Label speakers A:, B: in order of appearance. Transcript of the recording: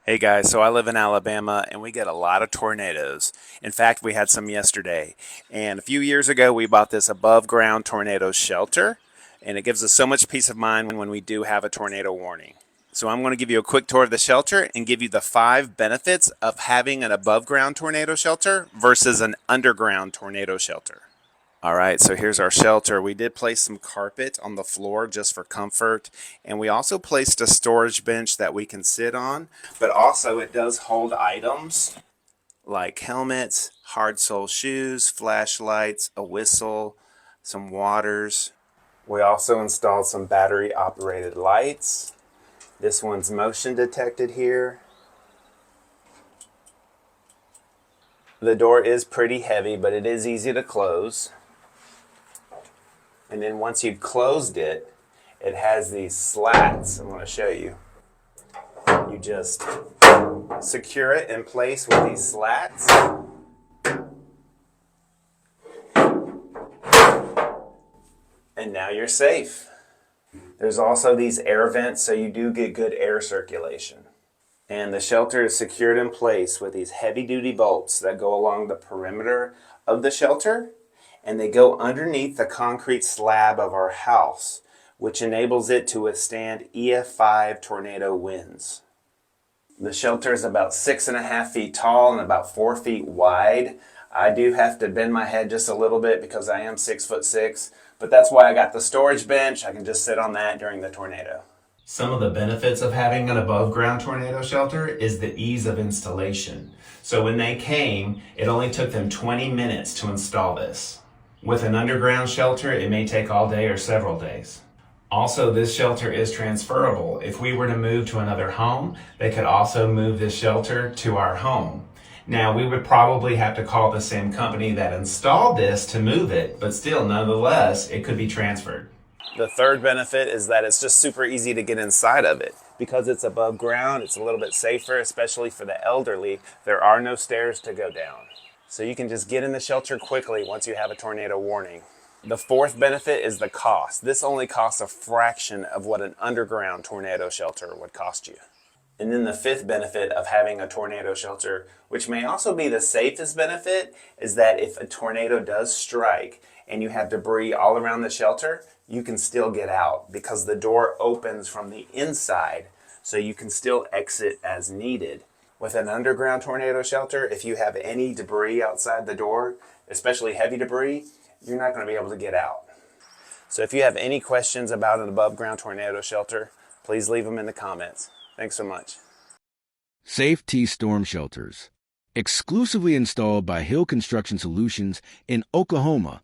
A: Hey guys, so I live in Alabama and we get a lot of tornadoes. In fact, we had some yesterday. And a few years ago, we bought this above ground tornado shelter, and it gives us so much peace of mind when we do have a tornado warning. So I'm going to give you a quick tour of the shelter and give you the 5 benefits of having an above ground tornado shelter versus an underground tornado shelter. All right, so here's our shelter. We did place some carpet on the floor just for comfort, and we also placed a storage bench that we can sit on, but also it does hold items like helmets, hard sole shoes, flashlights, a whistle, some waters. We also installed some battery operated lights. This one's motion detected here. The door is pretty heavy, but it is easy to close. And then once you've closed it, it has these slats. I'm going to show you. You just secure it in place with these slats. And now you're safe. There's also these air vents, so you do get good air circulation. And the shelter is secured in place with these heavy-duty bolts that go along the perimeter of the shelter, and they go underneath the concrete slab of our house, which enables it to withstand EF5 tornado winds. The shelter is about 6.5 feet tall and about 4 feet wide. I do have to bend my head just a little bit because I am 6'6", but that's why I got the storage bench. I can just sit on that during the tornado. Some of the benefits of having an above ground tornado shelter is the ease of installation. So when they came, it only took them 20 minutes to install this. With an underground shelter, it may take all day or several days. Also, this shelter is transferable. If we were to move to another home, they could also move this shelter to our home. Now, we would probably have to call the same company that installed this to move it, but still, nonetheless, it could be transferred. The third benefit is that it's just super easy to get inside of it. Because it's above ground, it's a little bit safer, especially for the elderly. There are no stairs to go down. So you can just get in the shelter quickly once you have a tornado warning. The fourth benefit is the cost. This only costs a fraction of what an underground tornado shelter would cost you. And then the fifth benefit of having a tornado shelter, which may also be the safest benefit, is that if a tornado does strike and you have debris all around the shelter, you can still get out because the door opens from the inside, so you can still exit as needed. With an underground tornado shelter, if you have any debris outside the door, especially heavy debris, you're not going to be able to get out. So if you have any questions about an above ground tornado shelter, please leave them in the comments. Thanks so much.
B: SafeT Storm Shelters, exclusively installed by Hill Construction Solutions in Oklahoma,